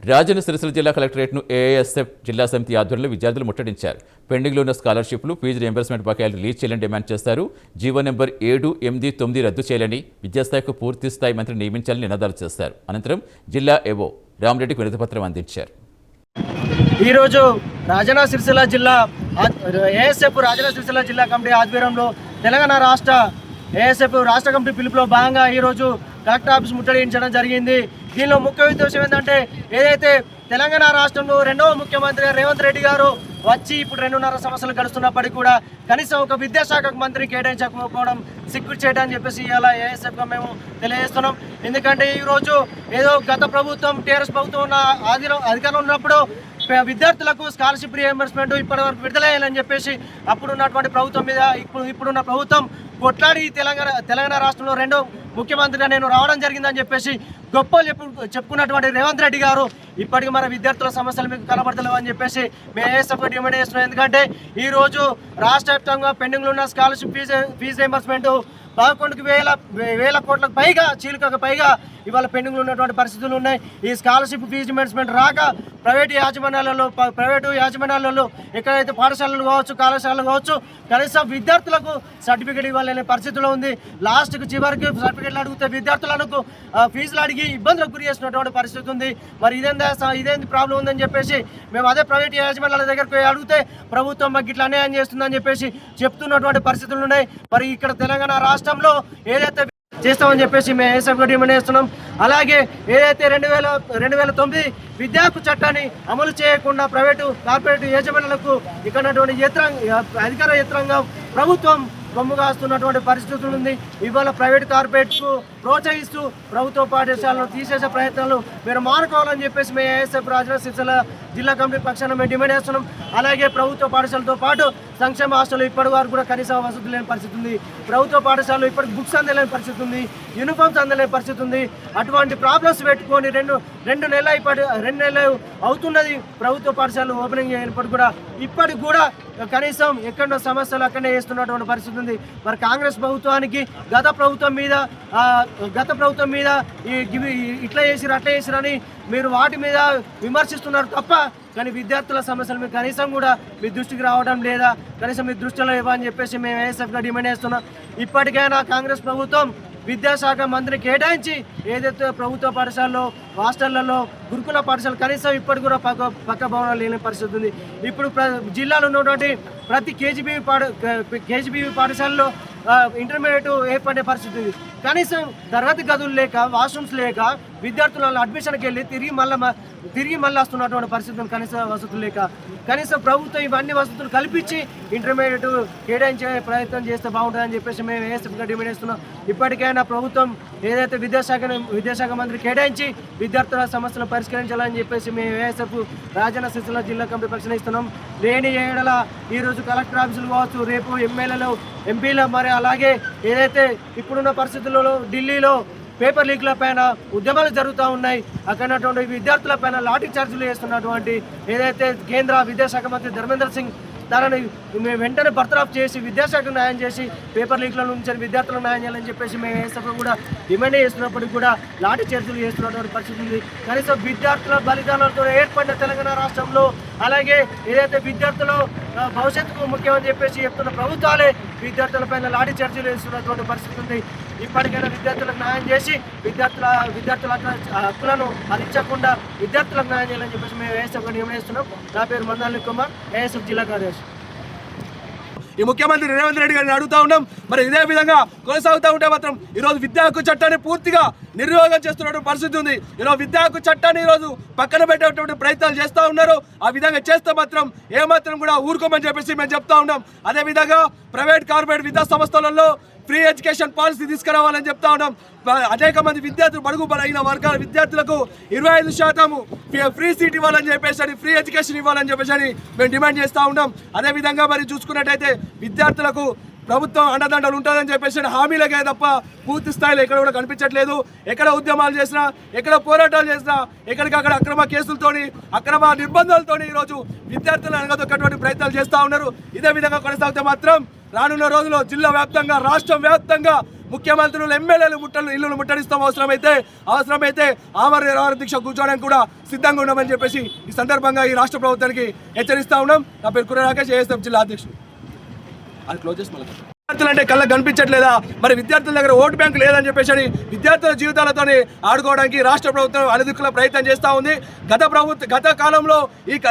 రాజన్న సిరిసిల్ల జిల్లా కలెక్టరేట్ను ఏఐఎస్ఎఫ్ జిల్లా సమితి ఆధ్వర్యంలో విద్యార్థులు ముట్టడించారు. పెండింగ్లో ఉన్న స్కాలర్షిప్లు, ఫీజు రియంబర్స్మెంట్ బకాయిలు రిలీజ్ చేయాలని డిమాండ్ చేస్తారు. జీవో నెంబర్ 7, 8, 9 రద్దు చేయాలని, విద్యాశాఖకు పూర్తి స్థాయి మంత్రి నియమించాలని నినాదాలు చేస్తారు. అనంతరం జిల్లా ఏవో రామరెడ్డికి వినతిపత్రం అందించారు. ఈరోజు రాజన్న సిరిసిల్ల జిల్లా ఏఎస్ఎఫ్ రాజన్న సిరిసిల్ల జిల్లా కమిటీ ఆధ్వర్యంలో తెలంగాణ రాష్ట్ర ఏఎస్ఎఫ్ రాష్ట్ర కమిటీ పిలుపులో భాగంగా ఈరోజు కలెక్టర్ ఆఫీస్ ముట్టడించడం జరిగింది. దీనిలో ముఖ్య ఉద్దేశం ఏంటంటే, ఏదైతే తెలంగాణ రాష్ట్రంలో రెండవ ముఖ్యమంత్రి రేవంత్ రెడ్డి గారు వచ్చి ఇప్పుడు 2.5 సంవత్సరాలు గడుస్తున్నప్పటికీ కూడా కనీసం ఒక విద్యాశాఖ మంత్రి కేటాయించకపోవడం సిగ్గు చేయడం చెప్పేసి ఇలా ఏఎస్ఎఫ్గా మేము తెలియజేస్తున్నాం. ఎందుకంటే ఈరోజు ఏదో గత ప్రభుత్వం టీఆర్ఎస్ ప్రభుత్వం ఉన్న అధికారంలో ఉన్నప్పుడు విద్యార్థులకు స్కాలర్షిప్ రియంబర్స్మెంట్ ఇప్పటివరకు విడుదల చేయాలని చెప్పేసి అప్పుడున్నటువంటి ప్రభుత్వం మీద ఇప్పుడున్న ప్రభుత్వం కొట్లాడి తెలంగాణ రాష్ట్రంలో రెండో ముఖ్యమంత్రిగా నేను రావడం జరిగిందని చెప్పేసి గొప్పలు చెప్పుకున్నటువంటి రేవంత్ రెడ్డి గారు ఇప్పటికీ మన విద్యార్థుల సమస్యలు మీకు కనబడతలేవు అని చెప్పేసి మేము ఏఎస్ఎఫ్ డిమాండ్ చేస్తున్నాం. ఎందుకంటే ఈరోజు రాష్ట్ర వ్యాప్తంగా పెండింగ్లో ఉన్న స్కాలర్షిప్ ఫీజు రియంబర్స్మెంట్ 11,000 కోట్లకు పైగా, చీలికకు పైగా ఇవాళ పెండింగ్లో ఉన్నటువంటి పరిస్థితులు ఉన్నాయి. ఈ స్కాలర్షిప్ ఫీజు రియంబర్స్మెంట్ రాక ప్రైవేటు యాజమాన్యాలలో ఎక్కడైతే పాఠశాలలు కావచ్చు, కళాశాలలు కావచ్చు, కనీసం విద్యార్థులకు సర్టిఫికేట్ ఇవ్వాలనే పరిస్థితిలో ఉంది. లాస్ట్కి చివరికి సర్టిఫికేట్లు అడిగితే విద్యార్థులకు ఫీజులు అడిగి ఇబ్బందులకు గురి చేసినటువంటి పరిస్థితి ఉంది. మరి ఇదేంది ప్రాబ్లం ఉందని చెప్పేసి మేము అదే ప్రైవేట్ యాజమాన్యాల దగ్గరికి పోయి అడిగితే ప్రభుత్వం మాకు ఇట్లా అన్యాయం చేస్తుందని చెప్పేసి చెప్తున్నటువంటి పరిస్థితులు ఉన్నాయి. మరి ఇక్కడ తెలంగాణ రాష్ట్రంలో ఏదైతే చేస్తామని చెప్పేసి మేము ఏఎస్ఎఫ్గా డిమాండ్ చేస్తున్నాం. అలాగే ఏదైతే 2009 విద్యా హక్కు చట్టాన్ని అమలు చేయకుండా కార్పొరేట్ యాజమాన్యాలకు ఇక్కడ అధికార యంత్రాంగం ప్రభుత్వం కొమ్ముగాస్తున్నటువంటి పరిస్థితులు ఉంది. ఇవాళ కార్పొరేట్కు ప్రోత్సహిస్తూ ప్రభుత్వ పాఠశాలను తీసేసే ప్రయత్నాలు మీరు మానుకోవాలని చెప్పేసి మేము ఏఎస్ఎఫ్ రాజన్న సిరిసిల్ల జిల్లా కమిటీ పక్షాన మేము డిమాండ్ చేస్తున్నాం. అలాగే ప్రభుత్వ పాఠశాలతో పాటు సంక్షేమ హాస్టల్ ఇప్పటి వరకు కూడా కనీస వసతులు లేని పరిస్థితి ఉంది. ప్రభుత్వ పాఠశాలలో ఇప్పటికి బుక్స్ అందలేని పరిస్థితి ఉంది, యూనిఫామ్స్ అందలేని పరిస్థితి ఉంది. అటువంటి ప్రాబ్లమ్స్ పెట్టుకొని రెండు నెలలు అవుతున్నది ప్రభుత్వ పాఠశాలలు ఓపెనింగ్ అయినప్పటికీ కూడా ఇప్పటికి కూడా కనీసం ఎక్కడో సమస్యలు అక్కడనే వేస్తున్నటువంటి పరిస్థితి ఉంది. మరి కాంగ్రెస్ ప్రభుత్వానికి గత ప్రభుత్వం మీద ఇట్లా చేసిరు అట్లా చేసిరని మీరు వాటి మీద విమర్శిస్తున్నారు తప్ప, కానీ విద్యార్థుల సమస్యలు మీరు కనీసం కూడా మీ దృష్టికి రావడం లేదా, కనీసం మీ దృష్టిలో ఇవ్వని చెప్పేసి మేము ఏఎస్ఎఫ్గా డిమాండ్ చేస్తున్నాం. ఇప్పటికైనా కాంగ్రెస్ ప్రభుత్వం విద్యాశాఖ మంత్రిని కేటాయించి ఏదైతే ప్రభుత్వ పాఠశాలలో, హాస్టళ్లలో, గురుకుల పాఠశాల కనీసం ఇప్పటికి కూడా పక్క భవనాలు లేని పరిస్థితి ఉంది. ఇప్పుడు జిల్లాలో ఉన్నటువంటి ప్రతి కేజీబీవీ పాఠశాలలో ఇంటర్మీడియట్ ఏర్పడే పరిస్థితి ఉంది. కనీసం తరగతి గదులు లేక, వాష్రూమ్స్ లేక విద్యార్థులను అడ్మిషన్కి వెళ్ళి తిరిగి మళ్ళీ వస్తున్నటువంటి పరిస్థితులు, కనీస వసతులు లేక, కనీసం ప్రభుత్వం ఇవన్నీ వసతులు కల్పించి ఇంటర్మీడియట్ కేటాయించే ప్రయత్నం చేస్తే బాగుంటుందని చెప్పేసి మేము ఏఎస్ఎఫ్గా డిమాండ్ చేస్తున్నాం. ఇప్పటికైనా ప్రభుత్వం ఏదైతే విద్యాశాఖ మంత్రి కేటాయించి విద్యార్థుల సమస్యలను పరిష్కరించాలని చెప్పేసి మేము ఏఎస్ఎఫ్ రాజన్న సిరిసిల్ల జిల్లా కమిటీ పక్షాన ఇస్తున్నాం. లేని ఏడల ఈరోజు కలెక్టర్ ఆఫీసులు కావచ్చు, రేపు ఎమ్మెల్యేలు, ఎంపీలు, మరి అలాగే ఏదైతే ఇప్పుడున్న పరిస్థితులలో ఢిల్లీలో పేపర్ లీక్ల పైన ఉద్యమాలు జరుగుతూ ఉన్నాయి. అక్కడటువంటి విద్యార్థుల పైన లాఠీ చార్జీలు చేస్తున్నటువంటి ఏదైతే కేంద్ర విద్యాశాఖ మంత్రి ధర్మేంద్ర సింగ్ దానిని వెంటనే బర్తరఫ్ చేసి విద్యాశాఖకు న్యాయం చేసి పేపర్ లీక్ల నుంచి విద్యార్థులకు న్యాయం చేయాలని చెప్పేసి మేము ఏఎస్ఎఫ్ కూడా డిమాండ్ చేస్తున్నప్పటికీ కూడా లాఠీ చార్జీలు చేస్తున్నటువంటి పరిస్థితి ఉంది. కనీసం విద్యార్థుల బలిదానాలతో ఏర్పడిన తెలంగాణ రాష్ట్రంలో, అలాగే ఏదైతే విద్యార్థుల భవిష్యత్తుకు ముఖ్యమని చెప్పేసి చెప్తున్న ప్రభుత్వాలే విద్యార్థులపైన లాఠీ చార్జీలు వేస్తున్నటువంటి పరిస్థితి ఉంది. ఇప్పటికైనా విద్యార్థులకు న్యాయం చేసి విద్యార్థుల హక్కులను హరించకుండా విద్యార్థులకు న్యాయం చేయాలని చెప్పేసి మేము ఏఎస్ఎఫ్గా డిమాండ్ చేస్తున్నాం. నా పేరు మందాలి కుమార్, ఏఎస్ఎఫ్ జిల్లా కార్యదర్శి. ఈ ముఖ్యమంత్రి రేవంత్ రెడ్డి గారిని అడుగుతా ఉన్నాం. మరి ఇదే విధంగా కొనసాగుతూ ఉంటే మాత్రం ఈరోజు విద్యా హక్కు చట్టాన్ని పూర్తిగా నిర్యోగం చేస్తున్నటువంటి పరిస్థితి ఉంది. ఈరోజు విద్యా హక్కు చట్టాన్ని ఈరోజు పక్కన పెట్టేటువంటి ప్రయత్నాలు చేస్తూ ఉన్నారు. ఆ విధంగా చేస్తే మాత్రం ఏమాత్రం కూడా ఊరుకోమని చెప్పేసి మేము చెప్తా ఉన్నాం. అదేవిధంగా కార్పొరేట్ విద్యా సంస్థలలో ఫ్రీ ఎడ్యుకేషన్ పాలసీ తీసుకురావాలని చెప్తా ఉన్నాం. అనేక మంది విద్యార్థులు, బడుగు బలైన వర్గాల విద్యార్థులకు 25% ఫ్రీ సీట్ ఇవ్వాలని చెప్పేసి, ఫ్రీ ఎడ్యుకేషన్ ఇవ్వాలని చెప్పేసి మేము డిమాండ్ చేస్తూ ఉన్నాం. అదేవిధంగా మరి చూసుకున్నట్టయితే విద్యార్థులకు ప్రభుత్వం అండదండలు ఉంటుందని చెప్పేసి హామీలకే తప్ప పూర్తి స్థాయిలో ఎక్కడ కూడా కనిపించట్లేదు. ఎక్కడ ఉద్యమాలు చేసినా, ఎక్కడ పోరాటాలు చేసినా, ఎక్కడికక్కడ అక్రమ కేసులతోని, అక్రమ నిర్బంధాలతోని ఈరోజు విద్యార్థులను అనగదొక్కేటువంటి ప్రయత్నాలు చేస్తూ ఉన్నారు. ఇదే విధంగా కొనసాగితే మాత్రం రానున్న రోజుల్లో జిల్లా వ్యాప్తంగా, రాష్ట్రం వ్యాప్తంగా ముఖ్యమంత్రులు ఎమ్మెల్యేలు ఇల్లులు ముట్టడిస్తాం, అవసరమైతే ఆమరణ నిరాహార దీక్ష కూర్చోవడానికి కూడా సిద్ధంగా ఉన్నామని చెప్పేసి ఈ సందర్భంగా ఈ రాష్ట్ర ప్రభుత్వానికి హెచ్చరిస్తా ఉన్నాం. నా పేరు కుర్ర రాకేష్, ఏఎస్ఎఫ్ జిల్లా అధ్యక్షుడు. అది క్లోజ్ చేసి మళ్ళీ విద్యార్థులు అంటే కళ్ళకు కనిపించట్లేదా? మరి విద్యార్థుల దగ్గర ఓటు బ్యాంక్ లేదని చెప్పేసి విద్యార్థుల జీవితాలతో ఆడుకోవడానికి రాష్ట్ర ప్రభుత్వం అనుదిక్కుల ప్రయత్నం చేస్తూ ఉంది. గత కాలంలో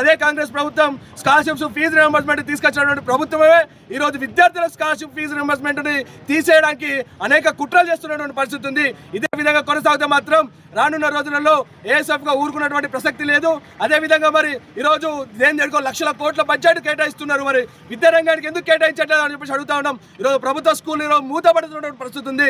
అదే కాంగ్రెస్ ప్రభుత్వం స్కాలర్షిప్స్ ఫీజు రియంబర్స్మెంట్ తీసుకొచ్చినటువంటి ప్రభుత్వమే ఈరోజు విద్యార్థుల స్కాలర్షిప్ ఫీజు రియంబర్స్మెంట్ని తీసేయడానికి అనేక కుట్రలు చేస్తున్నటువంటి పరిస్థితి ఉంది. ఇదే విధంగా కొనసాగితే మాత్రం రానున్న రోజులలో ఏఎస్ఎఫ్గా ఊరుకున్నటువంటి ప్రసక్తి లేదు. అదేవిధంగా మరి ఈరోజు లక్షల కోట్ల బడ్జెట్ కేటాయిస్తున్నారు, మరి విద్యారంగానికి ఎందుకు కేటాయించట్లేదు అని చెప్పేసి అడుగుతా ఉన్నాం. ఈరోజు ప్రభుత్వ స్కూల్ ఈరోజు మూతపడుతున్నటువంటి పరిస్థితి ఉంది.